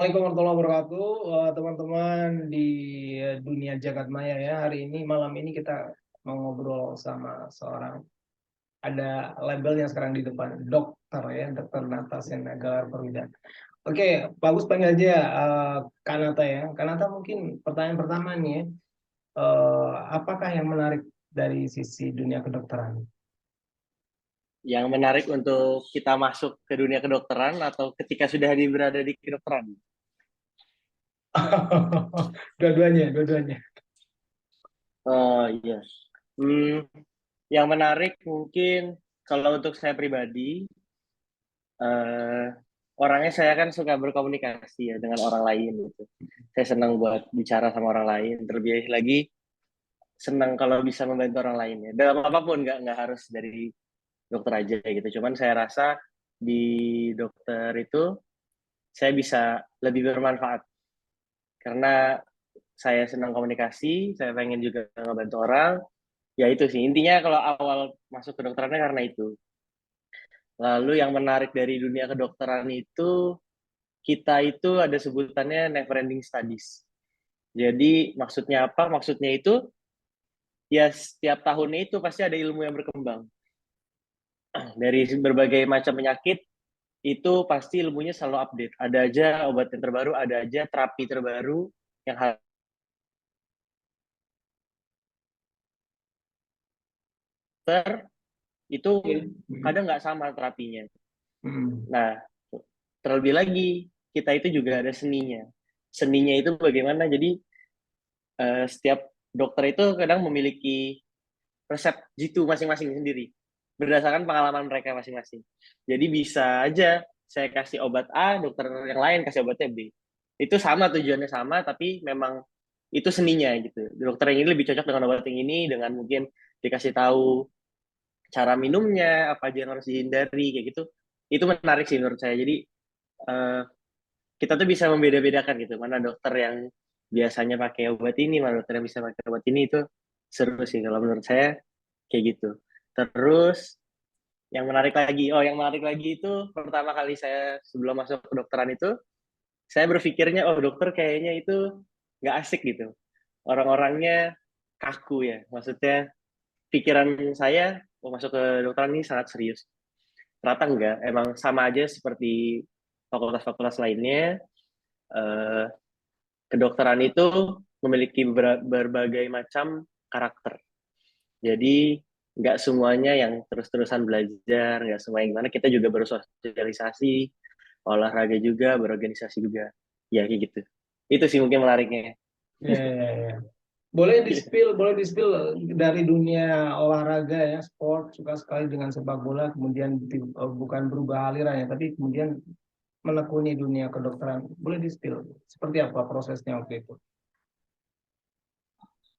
Assalamualaikum warahmatullahi wabarakatuh, teman-teman di dunia jagat maya ya. Hari ini malam ini kita mau ngobrol sama seorang, ada labelnya sekarang di depan, dokter ya, Dokter Natasha Nagar Perwida. Oke, bagus panggil aja Kanata ya. Kanata, mungkin pertanyaan pertama nih ya, apakah yang menarik dari sisi dunia kedokteran? Yang menarik untuk kita masuk ke dunia kedokteran atau ketika sudah berada di kedokteran? Dua-duanya, dua-duanya. Oh iya. Hmm, yang menarik mungkin kalau untuk saya pribadi, eh, orangnya saya kan suka berkomunikasi ya dengan orang lain gitu. Saya senang buat bicara sama orang lain. Terlebih lagi senang kalau bisa membantu orang lain ya. Dalam apapun nggak harus dari dokter aja gitu. Cuman saya rasa di dokter itu saya bisa lebih bermanfaat karena saya senang komunikasi, saya pengen juga ngebantu orang. Ya itu sih, intinya kalau awal masuk ke dokterannya karena itu. Lalu yang menarik dari dunia kedokteran itu, kita itu ada sebutannya never ending studies. Jadi maksudnya apa? Maksudnya itu, ya setiap tahunnya itu pasti ada ilmu yang berkembang. Dari berbagai macam penyakit, itu pasti ilmunya selalu update. Ada aja obat yang terbaru, ada aja terapi terbaru yang itu Oke. kadang nggak sama terapinya. Hmm. Nah, terlebih lagi, kita itu juga ada seninya. Seninya itu bagaimana? Jadi, setiap dokter itu kadang memiliki resep jitu masing-masing sendiri, berdasarkan pengalaman mereka masing-masing. Jadi bisa aja saya kasih obat A, dokter yang lain kasih obatnya B. Itu sama, tujuannya sama, tapi memang itu seninya gitu. Dokter yang ini lebih cocok dengan obat yang ini, dengan mungkin dikasih tahu cara minumnya, apa aja yang harus dihindari, kayak gitu. Itu menarik sih menurut saya. Jadi, eh, kita tuh bisa membeda-bedakan gitu mana dokter yang biasanya pakai obat ini, mana dokter yang bisa pakai obat ini. Itu seru sih kalau menurut saya kayak gitu. Terus yang menarik lagi itu pertama kali saya sebelum masuk ke dokteran itu saya berpikirnya, oh dokter kayaknya itu nggak asik gitu, orang-orangnya kaku ya, maksudnya pikiran saya, oh masuk ke dokteran ini sangat serius. Ternyata enggak, emang sama aja seperti fakultas-fakultas lainnya. eh, Kedokteran itu memiliki berbagai macam karakter. Jadi nggak semuanya yang terus-terusan belajar, nggak semua yang gimana. Kita juga bersosialisasi, olahraga juga, berorganisasi juga. Ya kayak gitu. Itu sih mungkin menariknya. Ya, ya, ya. Boleh di-spill dari dunia olahraga ya, sport, suka sekali dengan sepak bola, kemudian bukan berubah aliran ya, tapi kemudian menekuni dunia kedokteran. Boleh di-spill seperti apa prosesnya waktu itu?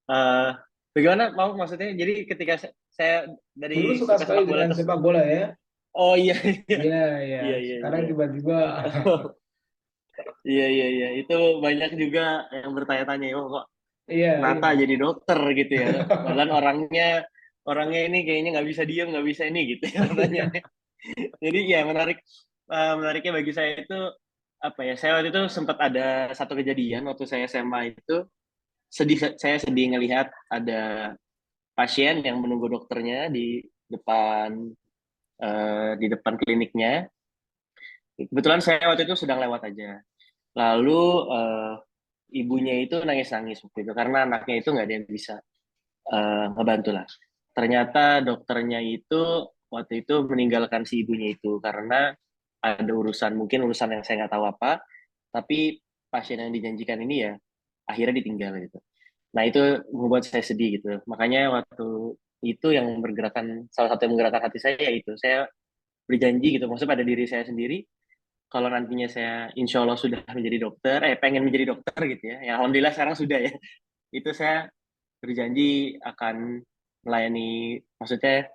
Eh, Bagaimana mau maksudnya? Jadi ketika saya Dulu dari suka suka sekali sepak bola dengan terus, sepak bola ya. oh iya iya Iya, iya. iya iya Sekarang iya. tiba-tiba Iya iya iya, itu banyak juga yang bertanya-tanya, oh kok iya, Nata iya. jadi dokter gitu ya. Padahal orangnya orangnya ini kayaknya nggak bisa diem, nggak bisa ini gitu ya pertanyaannya. Jadi ya menarik, menariknya bagi saya itu apa ya? Saya waktu itu sempat ada satu kejadian waktu saya SMA itu sedih, saya sedih ngelihat ada pasien yang menunggu dokternya depan di depan kliniknya. Kebetulan saya waktu itu sedang lewat aja. Lalu ibunya itu nangis-nangis waktu itu karena anaknya itu nggak ada yang bisa ngebantu lah. Ternyata dokternya itu waktu itu meninggalkan si ibunya itu karena ada urusan, mungkin urusan yang saya nggak tahu apa, tapi pasien yang dijanjikan ini ya akhirnya ditinggal gitu. Nah itu membuat saya sedih gitu. Makanya waktu itu yang bergerakan, salah satu yang menggerakkan hati saya itu saya berjanji gitu, maksudnya pada diri saya sendiri, kalau nantinya saya insya Allah sudah menjadi dokter, pengen menjadi dokter gitu ya, ya alhamdulillah sekarang sudah ya, itu saya berjanji akan melayani, maksudnya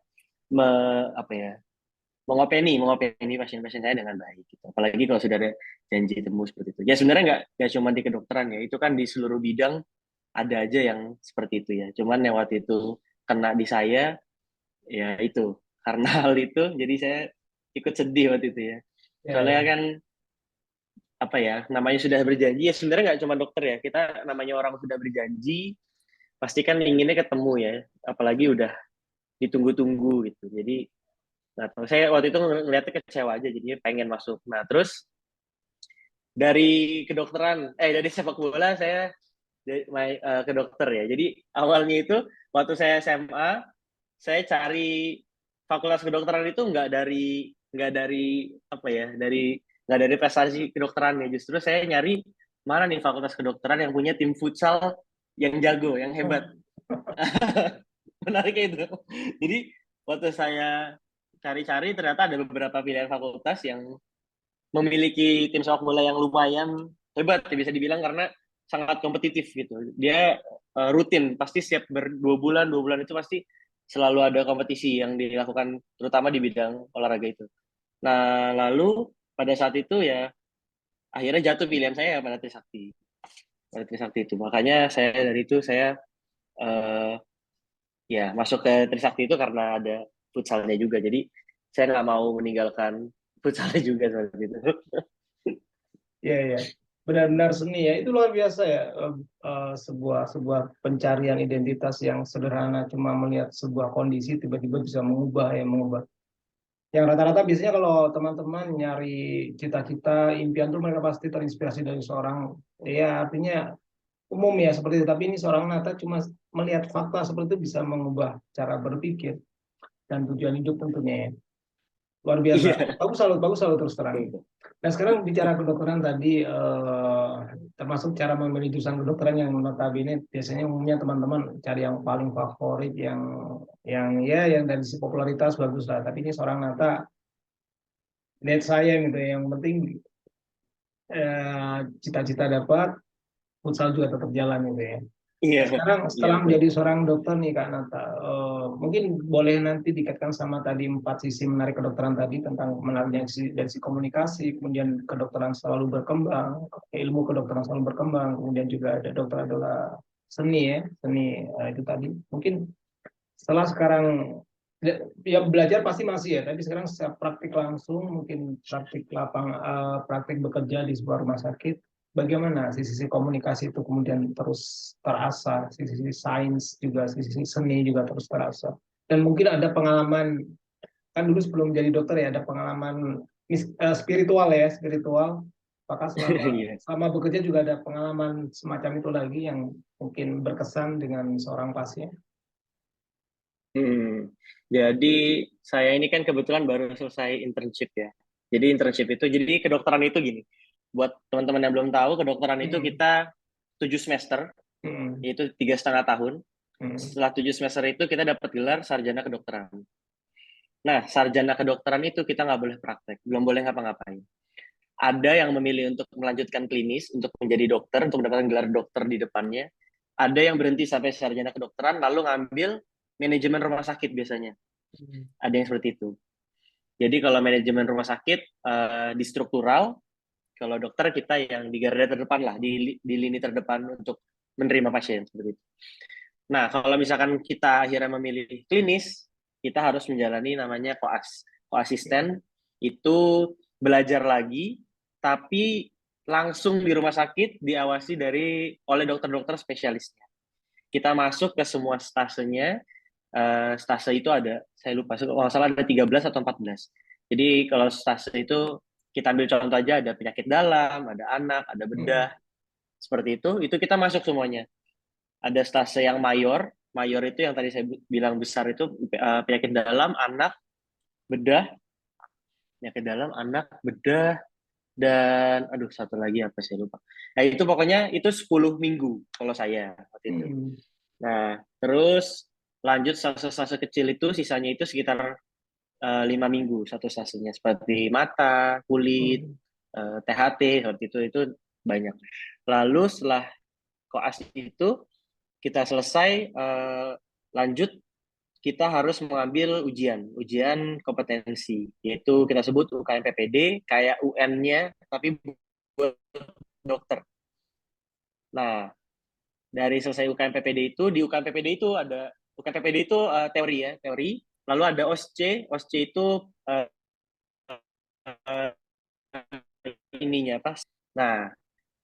me, apa ya, mengopeni pasien-pasien saya dengan baik gitu. Apalagi kalau sudah ada janji temu seperti itu. Ya sebenarnya nggak cuma di kedokteran ya, itu kan di seluruh bidang ada aja yang seperti itu ya. Cuman yang waktu itu kena di saya, ya itu karena hal itu, jadi saya ikut sedih waktu itu ya. Ya, Soalnya ya. kan apa ya, namanya sudah berjanji ya, sebenarnya nggak cuma dokter ya, kita namanya orang sudah berjanji pasti kan inginnya ketemu ya, apalagi udah ditunggu-tunggu gitu. Jadi nah, saya waktu itu ngeliatnya kecewa aja, jadinya pengen masuk. Nah, terus dari kedokteran, dari sepak bola saya ke dokter ya. Jadi awalnya itu waktu saya SMA, saya cari fakultas kedokteran itu nggak dari apa ya, nggak dari prestasi kedokteran ya. Justru saya nyari mana nih fakultas kedokteran yang punya tim futsal yang jago, yang hebat. Menariknya itu. Jadi waktu saya cari-cari ternyata ada beberapa pilihan fakultas yang memiliki tim sepak bola yang lumayan hebat bisa dibilang karena sangat kompetitif gitu. Dia rutin pasti setiap 2 bulan itu pasti selalu ada kompetisi yang dilakukan terutama di bidang olahraga itu. Nah, lalu pada saat itu ya akhirnya jatuh pilihan saya pada Trisakti. Pada Trisakti itu. Makanya saya dari itu saya uh, ya masuk ke Trisakti itu karena ada futsalnya juga. Jadi saya nggak mau meninggalkan futsalnya juga seperti itu. Iya, iya. Benar-benar seni ya. Itu luar biasa ya. Sebuah sebuah pencarian identitas yang sederhana, cuma melihat sebuah kondisi tiba-tiba bisa mengubah ya, mengubah. Yang rata-rata biasanya kalau teman-teman nyari cita-cita, impian tuh mereka pasti terinspirasi dari seorang, ya artinya umum ya seperti itu. Tapi ini seorang Nata cuma melihat fakta seperti itu bisa mengubah cara berpikir dan tujuan hidup tentunya ya. Luar biasa. Iya. Bagus salut terus terang. Nah sekarang bicara kedokteran tadi, termasuk cara memilih jurusan kedokteran yang notabene biasanya umumnya teman-teman cari yang paling favorit, yang dari sisi popularitas bagus lah. Tapi ini seorang Nata, lihat saya gitu ya, yang penting cita-cita dapat, futsal juga tetap jalan gitu ya. Iya, Nah, sekarang iya setelah betul. menjadi seorang dokter nih Kak Nata, mungkin boleh nanti dikaitkan sama tadi 4 sisi menarik kedokteran tadi tentang menariknya dari sisi komunikasi, kemudian kedokteran selalu berkembang, ilmu kedokteran selalu berkembang, kemudian juga ada dokter adalah seni ya, seni itu tadi. Mungkin setelah sekarang ya belajar pasti masih ya, tapi sekarang secara praktik langsung, mungkin praktik bekerja di sebuah rumah sakit, bagaimana sisi komunikasi itu kemudian terus terasa, sisi sains juga, sisi seni juga terus terasa. Dan mungkin ada pengalaman, kan dulu sebelum jadi dokter ya, ada pengalaman spiritual ya, spiritual. Apakah selama Iya. selama bekerja juga ada pengalaman semacam itu lagi yang mungkin berkesan dengan seorang pasien? Hmm. Jadi saya ini kan kebetulan baru selesai internship ya. Jadi internship itu, jadi kedokteran itu gini. Buat teman-teman yang belum tahu, kedokteran itu Hmm. kita 7 semester, Hmm. yaitu 3,5 tahun. Hmm. Setelah 7 semester itu kita dapat gelar sarjana kedokteran. Nah, sarjana kedokteran itu kita nggak boleh praktek, belum boleh ngapa-ngapain. Ada yang memilih untuk melanjutkan klinis, untuk menjadi dokter, untuk mendapatkan gelar dokter di depannya. Ada yang berhenti sampai sarjana kedokteran, lalu ngambil manajemen rumah sakit biasanya. Hmm. Ada yang seperti itu. Jadi kalau manajemen rumah sakit di struktural, kalau dokter kita yang di garda terdepan lah, di lini terdepan untuk menerima pasien seperti itu. Nah, kalau misalkan kita akhirnya memilih klinis, kita harus menjalani namanya koas. Koasisten itu belajar lagi, tapi langsung di rumah sakit diawasi oleh dokter-dokter spesialisnya. Kita masuk ke semua stasenya. Stase itu ada, saya lupa, kalau salah ada 13 atau 14. Jadi kalau stase itu kita ambil contoh aja, ada penyakit dalam, ada anak, ada Hmm. bedah, seperti itu kita masuk semuanya. Ada stase yang mayor. Mayor itu yang tadi saya bilang besar itu penyakit dalam, anak, bedah, penyakit dalam, anak, bedah, dan aduh satu lagi apa saya lupa. Nah itu pokoknya itu 10 minggu kalau saya waktu itu. Hmm. Nah terus lanjut stase-stase kecil itu sisanya itu sekitar 5 minggu satu stasiunnya seperti mata, kulit, Hmm. THT seperti itu banyak. Lalu setelah koas itu kita selesai lanjut kita harus mengambil ujian kompetensi yaitu kita sebut UKM PPD kayak UN-nya tapi buat dokter. Nah dari selesai UKM PPD itu di UKM PPD itu ada UKM PPD itu teori ya teori lalu ada OSCE itu uh, ininya apa Nah,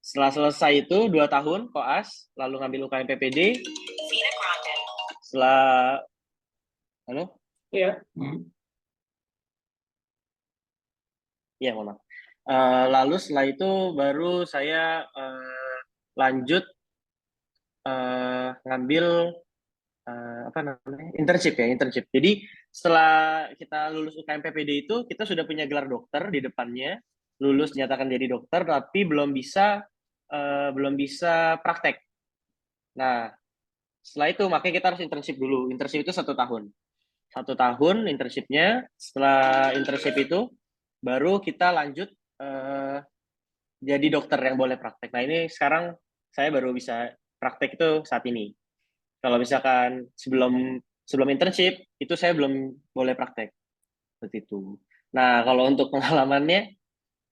setelah selesai itu 2 tahun koas, lalu ngambil UKM PPD. Setelah, halo? Iya. Iya, mohon maaf. Lalu setelah itu baru saya lanjut ngambil apa namanya, internship ya, internship. Jadi setelah kita lulus UKM PPD itu, kita sudah punya gelar dokter di depannya, lulus nyatakan jadi dokter, tapi belum bisa praktek. Nah, setelah itu makanya kita harus internship dulu. Internship itu 1 tahun. 1 tahun internshipnya. Setelah internship itu, baru kita lanjut eh, jadi dokter yang boleh praktek. Nah ini sekarang saya baru bisa praktek itu saat ini. Kalau misalkan sebelum sebelum internship itu saya belum boleh praktek seperti itu. Nah kalau untuk pengalamannya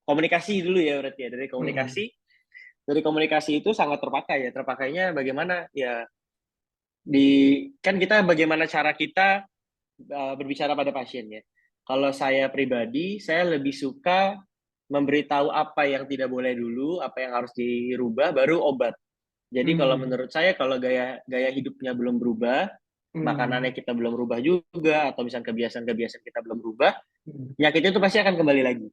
komunikasi dulu ya berarti ya dari komunikasi itu sangat terpakai ya. Terpakainya bagaimana ya di kan kita bagaimana cara kita berbicara pada pasien ya. Kalau saya pribadi saya lebih suka memberitahu apa yang tidak boleh dulu, apa yang harus dirubah, baru obat. Jadi kalau menurut saya kalau gaya gaya hidupnya belum berubah, makanannya kita belum berubah juga, atau misalnya kebiasaan-kebiasaan kita belum berubah, penyakit itu pasti akan kembali lagi.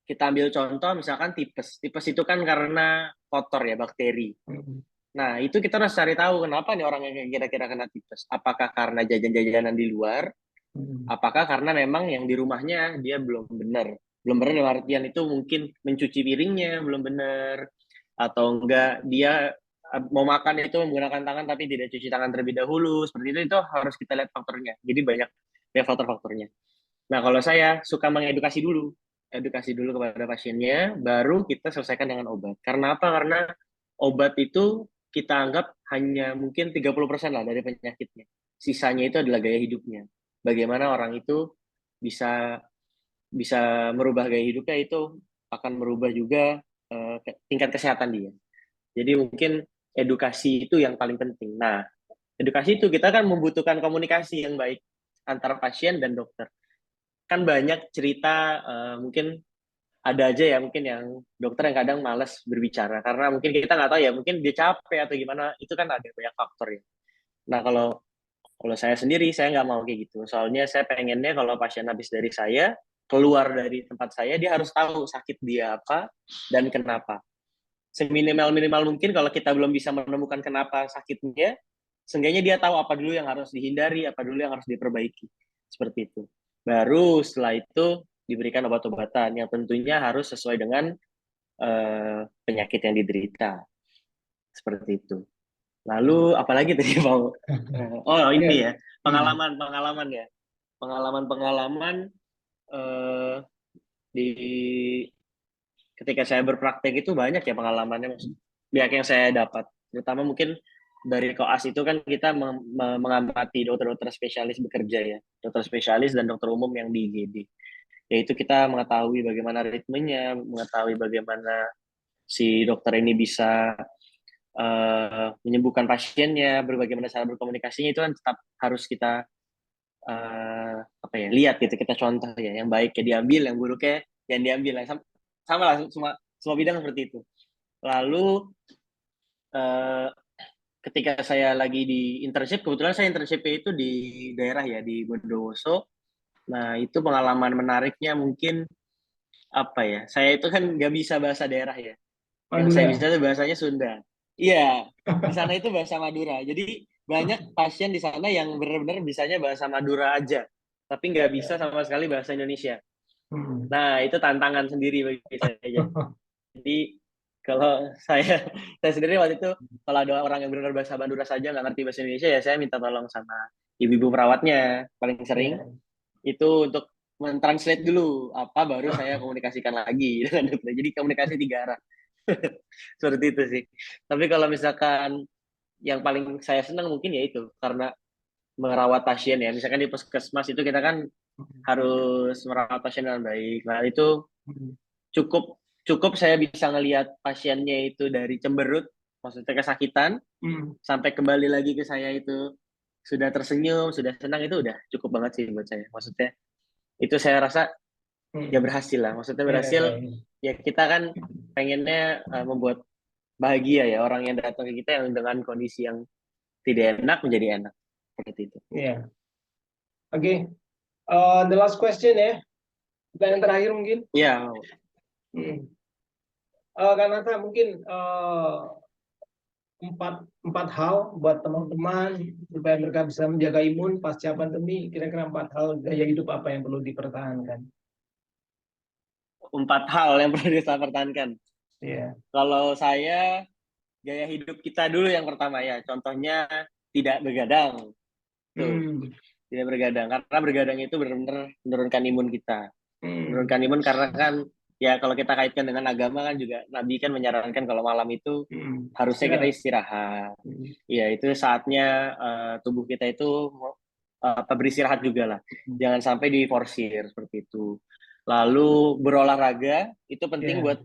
Kita ambil contoh misalkan tipes. Tipes itu kan karena kotor ya, bakteri. Nah, itu kita harus cari tahu kenapa nih orang yang kira-kira kena tipes. Apakah karena jajan-jajanan di luar? Apakah karena memang yang di rumahnya dia belum benar? Belum benar dalam artian itu mungkin mencuci piringnya belum benar, atau enggak dia mau makan itu menggunakan tangan tapi tidak cuci tangan terlebih dahulu. Seperti itu harus kita lihat faktornya. Jadi banyak ya faktor-faktornya. Nah, kalau saya suka mengedukasi dulu. Edukasi dulu kepada pasiennya, baru kita selesaikan dengan obat. Karena apa? Karena obat itu kita anggap hanya mungkin 30% lah dari penyakitnya. Sisanya itu adalah gaya hidupnya. Bagaimana orang itu bisa bisa merubah gaya hidupnya, itu akan merubah juga tingkat kesehatan dia. Jadi mungkin edukasi itu yang paling penting. Nah, edukasi itu kita kan membutuhkan komunikasi yang baik antara pasien dan dokter. Kan banyak cerita, mungkin ada aja ya mungkin yang dokter yang kadang malas berbicara karena mungkin kita nggak tahu ya, mungkin dia capek atau gimana, itu kan ada banyak faktor ya. Nah kalau kalau saya sendiri saya nggak mau kayak gitu, soalnya saya pengennya kalau pasien habis dari saya keluar dari tempat saya, dia harus tahu sakit dia apa dan kenapa. Seminimal minimal mungkin kalau kita belum bisa menemukan kenapa sakitnya, seenggaknya dia tahu apa dulu yang harus dihindari, apa dulu yang harus diperbaiki. Seperti itu. Baru setelah itu diberikan obat-obatan yang tentunya harus sesuai dengan penyakit yang diderita. Seperti itu. Lalu apalagi tadi mau oh ini ya, pengalaman ya. Pengalaman di ketika saya berpraktek itu banyak ya pengalamannya, Mas. Banyak yang saya dapat. Terutama mungkin dari koas itu kan kita mengamati dokter-dokter spesialis bekerja ya. Dokter spesialis dan dokter umum yang di IGD. Yaitu kita mengetahui bagaimana ritmenya, mengetahui bagaimana si dokter ini bisa menyembuhkan pasiennya, bagaimana cara berkomunikasinya, itu kan tetap harus kita apa ya, lihat gitu, kita contoh ya, yang baiknya diambil, yang buruknya yang diambil. Sama lah, semua bidang seperti itu. Lalu ketika saya lagi di internship, kebetulan saya internshipnya itu di daerah ya, di Bondowoso. Nah itu pengalaman menariknya mungkin apa ya, saya itu kan nggak bisa bahasa daerah ya, yang saya bisa Madura. itu bahasanya Sunda. Iya, di sana itu bahasa Madura. Jadi banyak pasien di sana yang benar-benar bisanya bahasa Madura aja, tapi nggak bisa sama sekali bahasa Indonesia. Nah, itu tantangan sendiri bagi saya. Jadi kalau saya sendiri waktu itu, kalau ada orang yang benar-benar bahasa Madura saja nggak ngerti bahasa Indonesia, ya saya minta tolong sama ibu-ibu perawatnya paling sering Ya. itu untuk mentranslate dulu apa, baru saya komunikasikan lagi dengan dokter. Jadi komunikasi 3 arah. Seperti itu sih. Tapi kalau misalkan yang paling saya senang mungkin ya itu, karena merawat pasien ya. Misalkan di puskesmas itu kita kan harus merawat pasien dengan baik. Nah itu cukup cukup saya bisa ngelihat pasiennya itu dari cemberut, maksudnya kesakitan, sampai kembali lagi ke saya itu sudah tersenyum, sudah senang, itu udah cukup banget sih buat saya. Maksudnya itu saya rasa ya berhasil lah. Maksudnya Iya, berhasil, iya, iya. ya kita kan pengennya membuat bahagia ya orang yang datang ke kita yang dengan kondisi yang tidak enak menjadi enak. Seperti itu. Iya. Oke, the last question ya. Pertanyaan terakhir mungkin. Ya, Hmm. Kanata mungkin empat hal buat teman-teman supaya mereka bisa menjaga imun pasca pandemi. Kira-kira 4 hal gaya hidup apa yang perlu dipertahankan? 4 hal yang perlu kita pertahankan. Iya. Kalau saya, gaya hidup kita dulu yang pertama ya. Contohnya tidak begadang. Tuh, Hmm. tidak begadang. Karena begadang itu benar-benar menurunkan imun kita. Hmm. Menurunkan imun karena kan ya kalau kita kaitkan dengan agama kan juga Nabi kan menyarankan kalau malam itu Hmm. harusnya kita Istirahat. istirahat. Hmm. Ya itu saatnya tubuh kita itu beristirahat juga lah. Jangan sampai diforsir seperti itu. Lalu berolahraga itu penting Ya. buat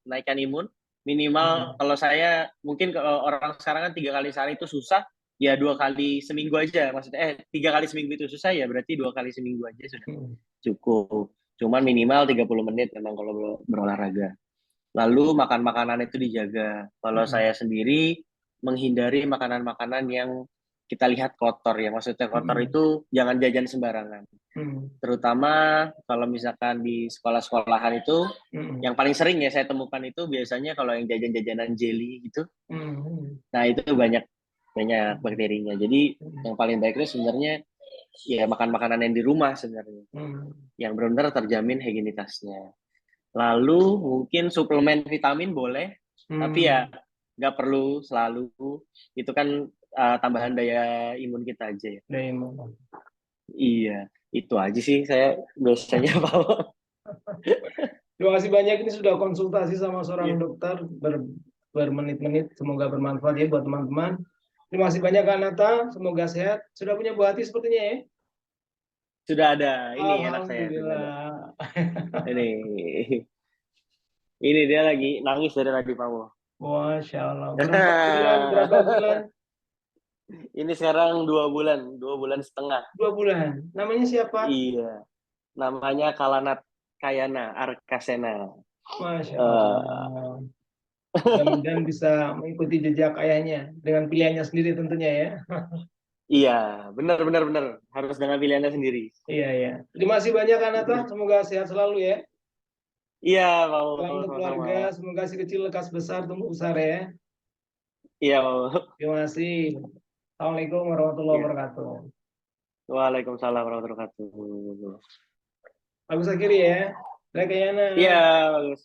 naikkan imun. Minimal Hmm. kalau saya mungkin kalau orang sekarang kan 3 kali sehari itu susah, ya 2 kali seminggu aja. Maksudnya 3 kali seminggu itu susah ya berarti 2 kali seminggu aja sudah Hmm. cukup. Cuman minimal 30 menit memang kalau berolahraga. Lalu makan makanan itu dijaga. Kalau Hmm. saya sendiri menghindari makanan-makanan yang kita lihat kotor ya. Maksudnya kotor Hmm. itu jangan jajan sembarangan. Hmm. Terutama kalau misalkan di sekolah-sekolahan itu Hmm. yang paling sering ya saya temukan itu biasanya kalau yang jajan-jajanan jelly gitu. Hmm. Nah, itu banyak banyak Hmm. bakterinya. Jadi Hmm. yang paling baik itu sebenarnya ya makan makanan yang di rumah sebenarnya. Hmm. Yang benar-benar terjamin higienitasnya. Lalu mungkin suplemen vitamin boleh, tapi ya Hmm. nggak perlu selalu. Itu kan tambahan daya imun kita aja ya. Daya imun. Iya, itu aja sih saya biasanya Pak. Terima kasih banyak, ini sudah konsultasi sama seorang Iya, dokter bermenit-menit. Semoga bermanfaat ya buat teman-teman. Terima kasih banyak Kak Nata, semoga sehat. Sudah punya buah hati sepertinya ya? sudah ada. Ini anak saya sudah ada. Alhamdulillah. Ini dia lagi nangis dari tadi Pak. Masya Allah. Berapa bulan? Berapa bulan? Ini sekarang 2 bulan, 2 bulan setengah. 2 bulan. Namanya siapa? Iya, namanya Kalanat Kayana Arkasena. Masya Eh, Allah. Mudah-mudahan bisa mengikuti jejak ayahnya dengan pilihannya sendiri tentunya ya. iya, benar benar benar. Harus dengan pilihannya sendiri. Iya, iya. Terima kasih banyak Kak Nata. Semoga sehat selalu ya. Iya, mau Salam untuk sama-sama. keluarga. Semoga si kecil lekas besar, tumbuh besar ya. Iya, mau. Terima kasih. Assalamualaikum warahmatullahi Iya. wabarakatuh. Waalaikumsalam warahmatullahi wabarakatuh. Bagus akhiri ya. Saya Kayana. Iya, bagus.